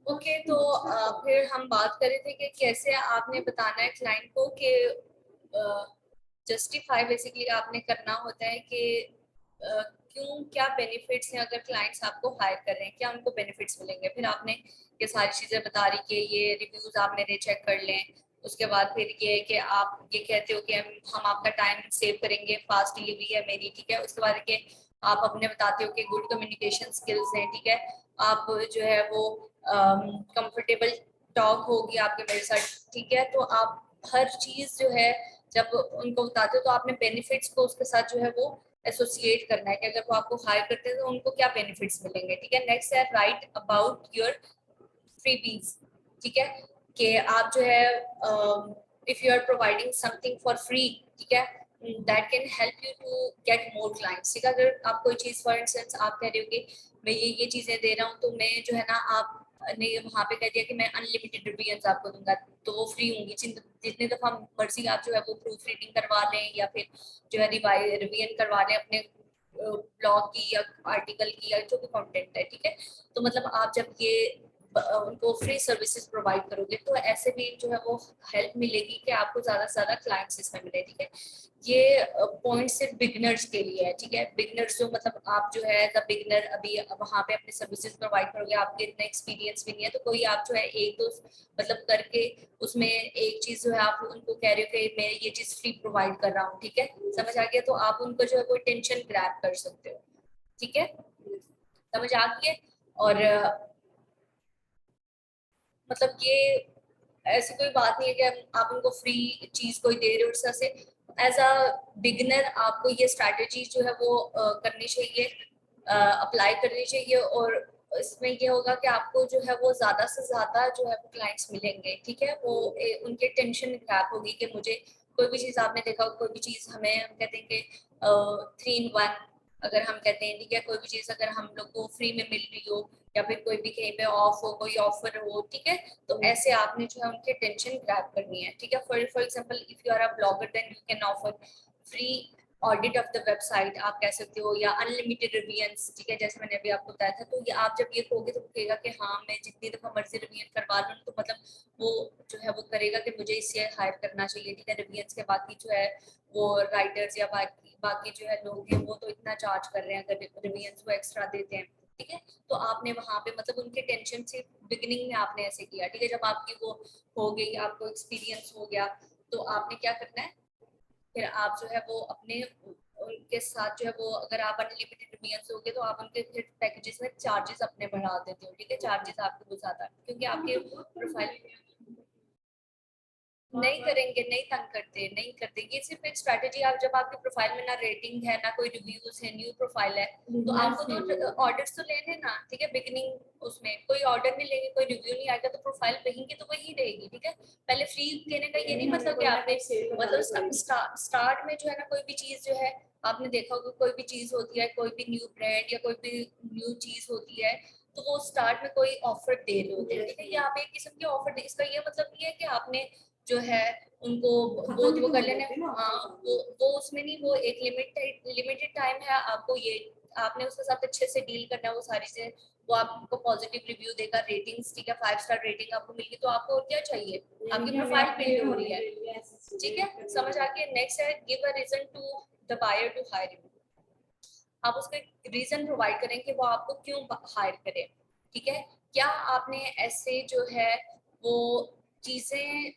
Okay, तो फिर हम बात कर रहे थे कि कैसे आपने बताना है क्लाइंट को कि जस्टिफाई बेसिकली आपने करना होता है कि क्यों, क्या बेनिफिट्स हैं अगर क्लाइंट्स आपको हायर कर रहे हैं, क्या उनको बेनिफिट्स मिलेंगे। फिर आपने ये सारी चीजें बता रही कि ये रिव्यूज आप मेरे चेक कर लें। उसके बाद फिर ये कि आप ये कहते हो कि हम आपका टाइम सेव करेंगे, फास्ट डिलीवरी है मेरी, ठीक है। उसके बाद कि आप अपने बताते हो कि गुड कम्युनिकेशन स्किल्स हैं, ठीक है। आप जो है वो कंफर्टेबल टॉक होगी आपके मेरे साथ, ठीक है। तो आप हर चीज जो है जब उनको बताते हो तो आपने बेनिफिट्स को उसके साथ जो है वो एसोसिएट करना है कि अगर वो आपको हायर करते हैं तो उनको क्या बेनिफिट्स मिलेंगे, ठीक है। नेक्स्ट है राइट अबाउट योर फ्रीबीज, ठीक है। कि आप जो है if you are providing something for free, ठीक है, that can help you to get more clients, ठीक है। अगर आप कोई चीज फॉर इंस्टेंस आप कह रहे हो कि मैं ये चीजें दे रहा हूँ तो मैं जो है ना, आप ने वहां पे कह दिया कि मैं अनलिमिटेड रिव्यूज आपको दूंगा तो वो फ्री होंगी। जितने दफा मर्जी आप जो है वो प्रूफ रीडिंग करवा लें या फिर जो है रिवीजन करवा लें अपने ब्लॉग की या आर्टिकल की या जो भी कंटेंट है, ठीक है। तो मतलब आप जब ये उनको फ्री सर्विसेज प्रोवाइड करोगे तो ऐसे भी जो है वो हेल्प मिलेगी कि आपको ज्यादा से ज्यादा क्लाइंट्स इसमें मिले, ठीक है। ये पॉइंट सिर्फ बिगनर्स के लिए है, ठीक है। बिगनर्स जो मतलब आप जो है द बिगनर अभी वहां पे अपने सर्विसेज प्रोवाइड करोगे, आपके इतना एक्सपीरियंस भी नहीं है, तो कोई आप जो है एक दो मतलब करके उसमें एक चीज जो है आप उनको कह रहे हो कि मैं ये चीज फ्री प्रोवाइड कर रहा हूँ, ठीक है। समझ आ गया, तो आप उनको जो है वो टेंशन ग्रैब कर सकते हो, ठीक है। समझ आ गई है। और मतलब ये ऐसी कोई बात नहीं है कि आप उनको फ्री चीज कोई दे रहे हो। उससे एज अ बिगिनर आपको ये स्ट्रैटेजी जो है वो करनी चाहिए, अप्लाई करनी चाहिए। और इसमें ये होगा कि आपको जो है वो ज्यादा से ज्यादा जो है वो क्लाइंट्स मिलेंगे, ठीक है। वो उनके टेंशन क्रैक होगी कि मुझे कोई भी चीज, आपने देखा कोई भी चीज हमें हम कहते हैं कि 3 in 1, अगर हम कहते हैं, ठीक है, कोई भी चीज अगर हम लोग को फ्री में मिल रही हो या फिर कोई भी कहीं पे ऑफ हो, कोई ऑफर हो, ठीक है, तो ऐसे आपने जो है उनके टेंशन ग्रैब करनी है, ठीक है। For example if you are a blogger then you can offer free audit of the website, आप कह सकते हो, या अनलिमिटेड रिव्यूअर्स, ठीक है, जैसे मैंने अभी आपको बताया था। तो ये आप जब ये कहोगे तो कहेगा कि हाँ मैं जितनी दफा मर्जी रिव्यूअर करवा लूँ, तो मतलब वो जो है वो करेगा कि मुझे इससे हायर करना चाहिए, ठीक है। रिव्यूअर्स के बाकी जो है वो राइटर्स या बाकी बाकी जो है लोग हैं वो तो इतना चार्ज कर रहे हैं अगर रिव्यूअर्स को एक्स्ट्रा देते हैं, ठीक है। तो आपने वहां पे मतलब उनके टेंशन से बिगिनिंग में आपने ऐसे किया, ठीक है। जब आपकी वो हो गई, आपको एक्सपीरियंस हो गया, तो आपने क्या करना है, फिर आप जो है वो अपने उनके साथ जो है वो, अगर आप अनलिमिटेड रिव्यूअर्स हो गए तो आप उनके फिर पैकेजेस में चार्जेस अपने बढ़ा देते हो, ठीक है। चार्जेस आपके बहुत ज्यादा, क्योंकि आपके प्रोफाइल नहीं करेंगे, नहीं तंग करते, नहीं करते। ये सिर्फ एक स्ट्रैटेजी, आप जब आपकी प्रोफाइल में ना रेटिंग है ना कोई रिव्यूज है, न्यू प्रोफाइल है, तो आपको तो ऑर्डर्स तो लेने ना, ठीक है। बिगिनिंग उसमें कोई ऑर्डर नहीं लेंगे, कोई रिव्यू नहीं आएगा, तो प्रोफाइल वहीं की तो वही रहेगी, ठीक है। पहले फ्री देने का ये नहीं मतलब कि आपने मतलब स्टार्ट में जो है ना कोई भी चीज जो है, आपने देखा होगा कोई भी चीज होती है, कोई भी न्यू ब्रांड या कोई भी न्यू चीज होती है, तो वो स्टार्ट में कोई ऑफर दे रहे होते हैं, ठीक है। या आप एक किस्म के ऑफर दे, इसका ये मतलब नहीं है कि आपने जो है उनको वो कर लेना। हाँ, वो उसमें नहीं, वो एक लिमिटेड टाइम है, आपको ये आपने उसके साथ अच्छे से डील करना है, वो सारी चीजें, वो आपको पॉजिटिव रिव्यू देगा, रेटिंग्स, ठीक है, 5 स्टार रेटिंग आपको मिलेगी, तो आपको और क्या चाहिए, आपकी प्रोफाइल बिल्ड हो रही है, ठीक है। समझ आ गया। नेक्स्ट है give a reason to the buyer to hire you, आप उसको एक रीजन प्रोवाइड करें कि वो आपको क्यों हायर करे, ठीक है। क्या आपने ऐसे जो है वो चीजें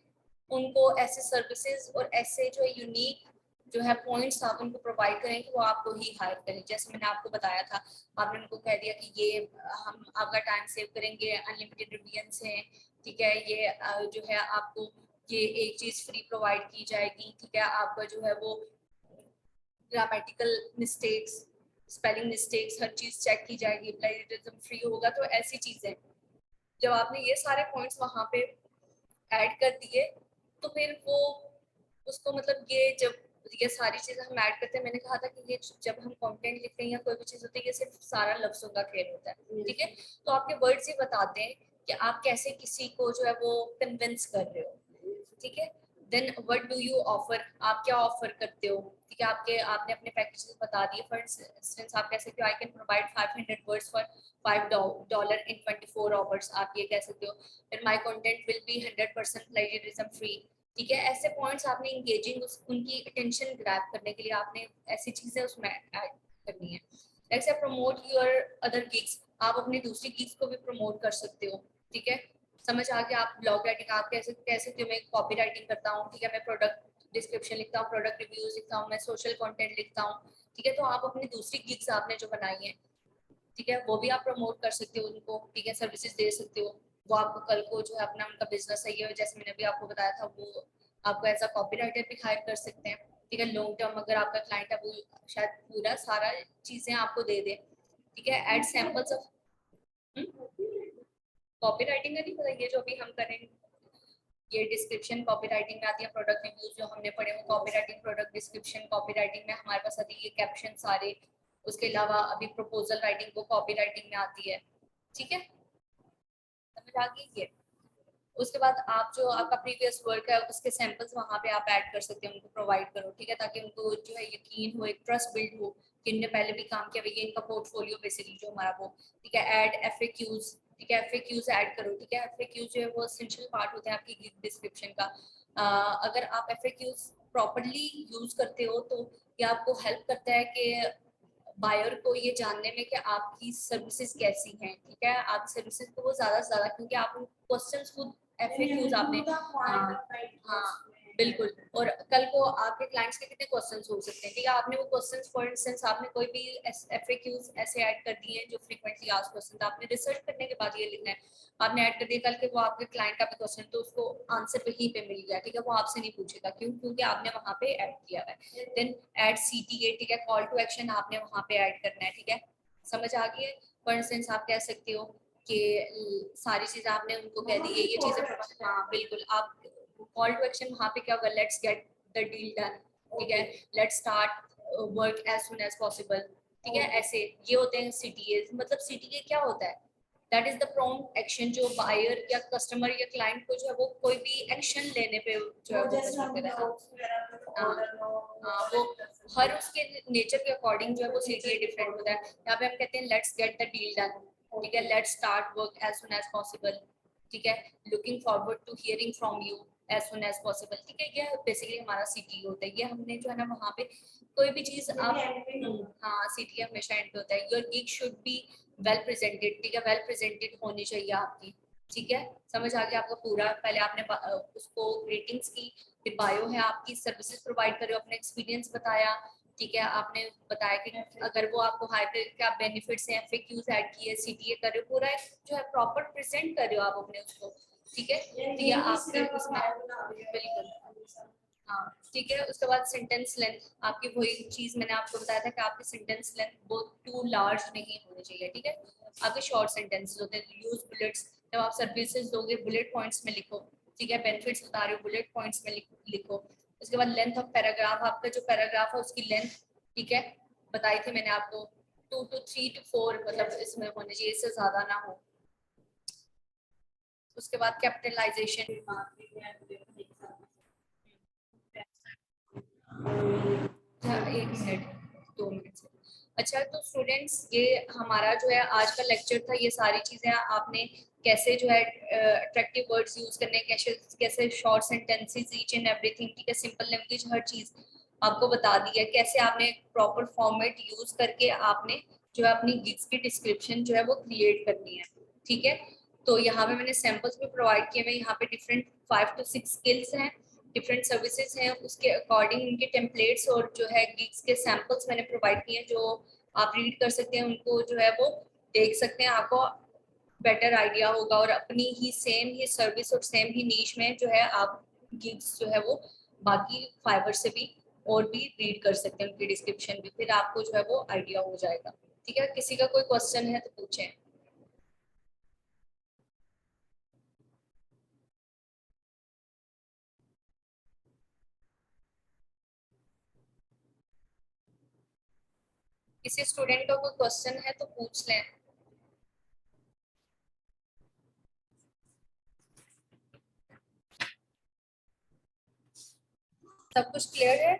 उनको ऐसे सर्विसेज और ऐसे जो है यूनिक जो है पॉइंट्स आप उनको प्रोवाइड करें कि वो आपको ही हायर करें। जैसे मैंने आपको बताया था, आपने उनको कह दिया कि ये हम आपका टाइम सेव करेंगे, अनलिमिटेड रिव्यूअर्स हैं, ठीक है, ये जो है आपको ये एक चीज फ्री प्रोवाइड की जाएगी, ठीक है। आपका जो है वो ग्रामेटिकल मिस्टेक्स, स्पेलिंग मिस्टेक्स, हर चीज चेक की जाएगी, प्लेगरिज्म फ्री होगा। तो ऐसी चीजें जब आपने ये सारे पॉइंट्स वहां पे ऐड कर दिए, तो फिर वो उसको मतलब ये जब ये सारी चीजें हम ऐड करते हैं, मैंने कहा था कि ये जब हम कंटेंट लिखते हैं या कोई भी चीज होती है, ये सिर्फ सारा लफ्जों का खेल होता है, ठीक है। तो आपके वर्ड्स ही बताते हैं कि आप कैसे किसी को जो है वो कन्विंस कर रहे हो, ठीक है। Then what do you offer, आप क्या ऑफर करते हो, ठीक है। आपने अपने पैकेजेस बता दिए। फॉर इंस्टेंस आप कह सकते हो I can provide 500 words for $5 in 24 hours, आप ये कह सकते हो। फिर my content will be 100% plagiarism free, ठीक है। ऐसे पॉइंट्स आपने इंगेजिंग उनकी अटेंशन ग्रैब करने के लिए आपने ऐसी चीजें उसमें ऐड करनी है। लाइक से प्रमोट योर अदर गिग्स, आप अपनी दूसरी गिग्स को भी प्रमोट कर सकते हो, ठीक है। समझ आ गया। आप ब्लॉग राइटिंग आप कैसे कह सकते हो, मैं कॉपी राइटिंग करता हूँ, ठीक है, मैं प्रोडक्ट डिस्क्रिप्शन लिखता हूँ, प्रोडक्ट रिव्यूज लिखता हूँ, मैं सोशल कंटेंट लिखता हूँ, ठीक है। तो आप अपनी दूसरी गिग्स आपने जो बनाई है, ठीक है, वो भी आप प्रमोट कर सकते हो उनको, ठीक है, सर्विसेज दे सकते हो। वो आपको कल को जो है अपना उनका बिजनेस है ये, जैसे मैंने अभी आपको बताया था, वो आपको एज अ कॉपी राइटर भी हायर कर सकते हैं, ठीक है। लॉन्ग टर्म अगर आपका क्लाइंट है वो शायद पूरा सारा चीजें आपको दे दे, ठीक है। Add samples of copywriting का नहीं पता, ये जो अभी हम करेंगे ये डिस्क्रिप्शन कॉपी राइटिंग में आती है। प्रोडक्ट रिव्यूज जो हमने पढ़े वो copy writing, product description copy writing में हमारे पास आती है, ये कैप्शन सारे। उसके अलावा अभी प्रपोजल राइटिंग वो कॉपी राइटिंग में आती है, ठीक है, समझ आ गई ये। उसके बाद आप जो आपका प्रीवियस वर्क है उसके सैंपल्स वहाँ पे आप ऐड कर सकते हैं, उनको प्रोवाइड करो, ठीक है, ताकि उनको जो है यकीन हो, एक ट्रस्ट बिल्ड हो कि इनने पहले भी काम किया, ये इनका पोर्टफोलियो बेसिकली जो हमारा वो, ठीक है। ऐड एफएक्यूज, ठीक है, एफएक्यूज ऐड करो, ठीक है। एफएक्यूज जो है वो एसेंशियल पार्ट होते हैं आपकी डिस्क्रिप्शन का। अगर आप एफएक्यूज प्रॉपरली यूज करते हो तो ये आपको हेल्प करता है कि बायर को ये जानने में कि आपकी सर्विसेज कैसी हैं, ठीक है। आपकी सर्विसेज को वो ज्यादा से ज्यादा, क्योंकि आप क्वेश्चंस खुद एफएक्यूज आपने, हाँ हाँ बिल्कुल। और कल को आपके क्लाइंट्स के कितने क्वेश्चंस हो सकते हैं, ठीक है। आपने वो क्वेश्चंस फॉर इंस्टेंस आपने कोई भी एफएक्यूज ऐसे ऐड कर दिए जो फ्रीक्वेंटली आस्क्ड क्वेश्चन, आपने रिसर्च करने के बाद ये लिखना है, आपने ऐड कर दिया, कल के वो आपके क्लाइंट का भी क्वेश्चन तो उसको आंसर वहीं पे मिल गया, ठीक है। वो आपसे नहीं पूछेगा, क्यों, क्योंकि आपने वहाँ पे ऐड किया है। देन ऐड सीटीए, ठीक है, कॉल टू एक्शन आपने वहाँ पे ऐड करना है, ठीक है। समझ आ गई है। फॉर इंस्टेंस आप कह सकते हो कि सारी चीजें आपने उनको कह दी है, ये चीजें, हाँ बिल्कुल। आप कॉल टू एक्शन वहाँ पे क्या होगा, let's get the deal done, ठीक है, let's start work as soon as possible, ठीक है। ऐसे ये होते हैं सीटीए। मतलब सीटीए क्या होता है, that is the prompt action, जो बायर या कस्टमर या क्लाइंट को जो है वो कोई भी एक्शन लेने पे जो है वो मजबूर करेगा। वो हर उसके नेचर के अकॉर्डिंग जो है वो सीटीए डिफरेंट होता है। यहाँ पे हम कहते हैं let's get the deal done, ठीक है, let's start work as soon as possible, ठीक है, looking forward to hearing from you as soon as possible, ठीक है। ये बेसिकली हमारा सीटीए होता है। ये हमने जो है ना वहाँ पे कोई भी चीज आप, हाँ सीटीए हमेशा एंड पे होता है। Your gig should be well presented, ठीक है, वेल प्रेजेंटेड होनी चाहिए आपकी, ठीक है। समझ आ गया आपको पूरा। पहले आपने उसको रेटिंग्स की, फिर बायो है आपकी, सर्विसेज प्रोवाइड करे, अपने एक्सपीरियंस बताया, ठीक है। आपने बताया कि अगर वो आपको हायर क्या बेनिफिट्स हैं, एफएक्यूज ऐड किए, सीटीए कर रहे हो, पूरा जो है प्रॉपर प्रेजेंट कर रहे हो आप अपने उसको, ठीक है। तो ये आपके उसमें बिल्कुल, हाँ ठीक है। उसके बाद सेंटेंस लेंथ आपकी, वही चीज मैंने आपको बताया था कि आपकी सेंटेंस लेंथ वो टू लार्ज नहीं होनी चाहिए, ठीक है। आपके शॉर्ट सेंटेंसेस होते हैं, यूज बुलेट्स। जब आप सर्विसेज दोगे बुलेट पॉइंट्स में लिखो, ठीक है, बेनिफिट्स बता रहे हो बुलेट पॉइंट्स में लिखो। उसके बाद लेंथ ऑफ पैराग्राफ, आपका जो पैराग्राफ है उसकी लेंथ, ठीक है, बताई थी मैंने आपको 2 to 3 to 4 मतलब इसमें होने चाहिए, इससे ज्यादा ना हो। उसके बाद कैपिटलाइजेशन, एक मिनट, 2 मिनट से। अच्छा तो स्टूडेंट्स ये हमारा जो है आज का लेक्चर था, ये सारी चीजें आपने कैसे जो है अट्रैक्टिव वर्ड्स यूज करने, कैसे कैसे short sentences, each and everything, ठीक है, सिंपल लैंग्वेज, हर चीज आपको बता दी है। कैसे आपने प्रॉपर फॉर्मेट यूज करके आपने जो है अपनी गिग्स की डिस्क्रिप्शन जो है वो क्रिएट करनी है, ठीक है। तो यहाँ पे मैंने सैंपल्स भी प्रोवाइड किए हुए, यहाँ पे डिफरेंट 5 to 6 स्किल्स हैं, डिफरेंट सर्विसेज हैं, उसके अकॉर्डिंग उनके टेम्पलेट्स और जो है गिग्स के सैंपल्स मैंने प्रोवाइड किए हैं, जो आप रीड कर सकते हैं, उनको जो है वो देख सकते हैं, आपको बेटर आइडिया होगा। और अपनी ही सेम ही सर्विस और सेम ही नीश में जो है आप गिग्स जो है वो बाकी फाइबर से भी और भी रीड कर सकते हैं, उनकी डिस्क्रिप्शन भी, फिर आपको जो है वो आइडिया हो जाएगा, ठीक है। किसी का कोई क्वेश्चन है तो पूछें। किसी स्टूडेंट का कोई क्वेश्चन है तो पूछ लें। सब कुछ क्लियर है?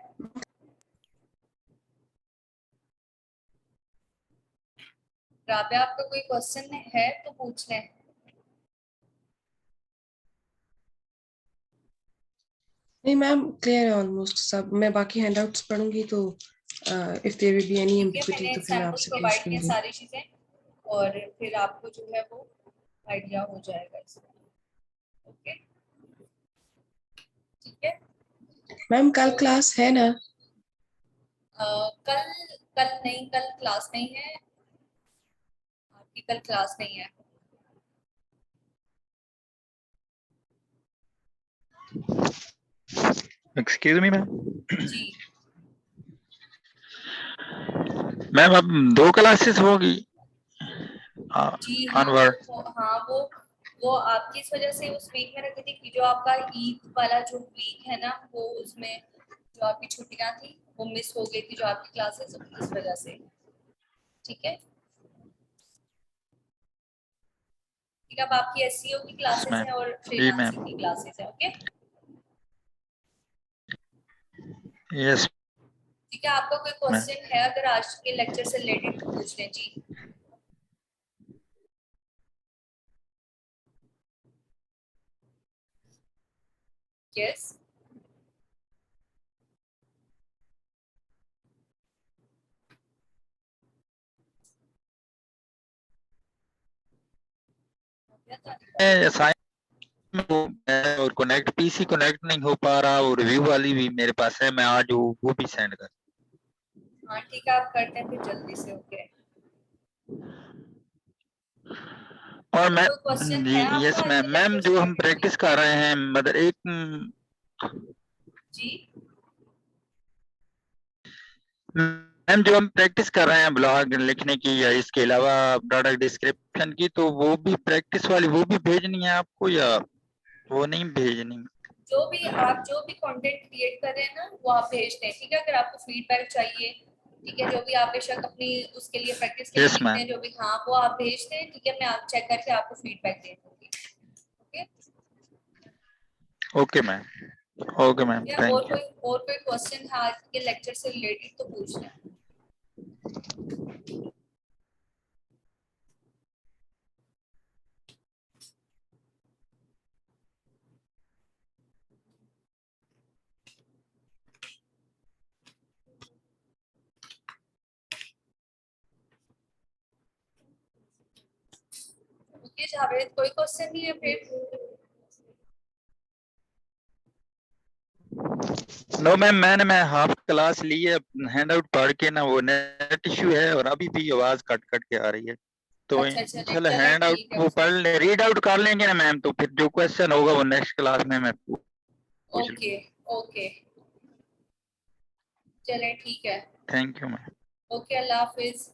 राबिया, आपका कोई क्वेश्चन है तो पूछ लें। नहीं मैम, क्लियर है ऑलमोस्ट सब। मैं बाकी हैंडआउट्स पढ़ूंगी तो if there will be any ठीक है, एम्बिग्युइटी मैंने तो फिर मैं सैंपल्स आपसे प्रोवाइड पूछ किए लूंगी। सारी चीजें, और फिर आपको जो है वो आइडिया हो जाएगा इसका। ओके, ठीक है। मैम कल तो क्लास है ना? कल कल नहीं, कल क्लास नहीं है आपकी, कल क्लास नहीं है। Excuse me ma'am. जी मैम अब 2 क्लासेस होगी जी हाँ, ऑनवर्ड। हाँ वो आपकी इस वजह से उस वीक में रखी थी कि जो आपका ईद वाला जो वीक है ना, वो उसमें जो आपकी छुट्टियां थी वो मिस हो गई थी, जो आपकी क्लासेस, इस वजह से। ठीक है, ठीक है। अब आपकी एससीओ की यस क्लासेस मैम। हैं और जी फ्रीलांसिंग मैम। की क्लासेस हैं। ओके, यस ठीक है। आपका कोई मैम। क्वेश्चन है अगर आज के लेक्चर से रिलेटेड तो पूछ लें जी। यस, और कनेक्ट पीसी कनेक्ट नहीं हो पा रहा, और रिव्यू वाली भी मेरे पास है, मैं आज वो भी सेंड कर। हाँ ठीक है, आप करते हैं फिर जल्दी से। ओके, और तो मैं कोई क्वेश्चन जी है आपका यस आज मैम। के मैम लेक्चर से जो हम रिलेटेड जी? प्रैक्टिस कर रहे हैं मतलब एक जी मैम जो हम प्रैक्टिस कर रहे हैं ब्लॉग लिखने की या इसके अलावा प्रोडक्ट डिस्क्रिप्शन की, तो वो भी प्रैक्टिस वाली वो भी भेजनी है आपको या वो नहीं भेजनी? जो भी कंटेंट क्रिएट कर रहे हैं ना, वो आप भेज दें। ठीक है, अगर आपको फीडबैक चाहिए, ठीक है, जो भी आप बेशक अपनी उसके लिए प्रैक्टिस के लिए यस लिखते मैम। हैं, जो भी, हाँ वो आप भेज दें। ठीक है, मैं आप चेक करके आपको फीडबैक दे दूंगी। Okay, okay ma'am. Okay ma'am, ठीक है। Thank you. और कोई क्वेश्चन है आज के लेक्चर से रिलेटेड तो पूछ लें। ओके जावेद, कोई क्वेश्चन नहीं है फिर? नो मैम, मैं हाफ क्लास ली है, हैंड आउट पढ़ के ना वो नेट इश्यू है और अभी भी आवाज कट कट के आ रही है, तो अच्छा चले चलो चले, हैंड आउट ठीक है वो पढ़ फिर। ले, रीड आउट कर लेंगे ना मैम, तो फिर जो क्वेश्चन होगा वो नेक्स्ट क्लास में मैं पूछ ओके, लूंगा। ओके, चले ठीक है। Thank you ma'am. Okay, Allah Hafiz.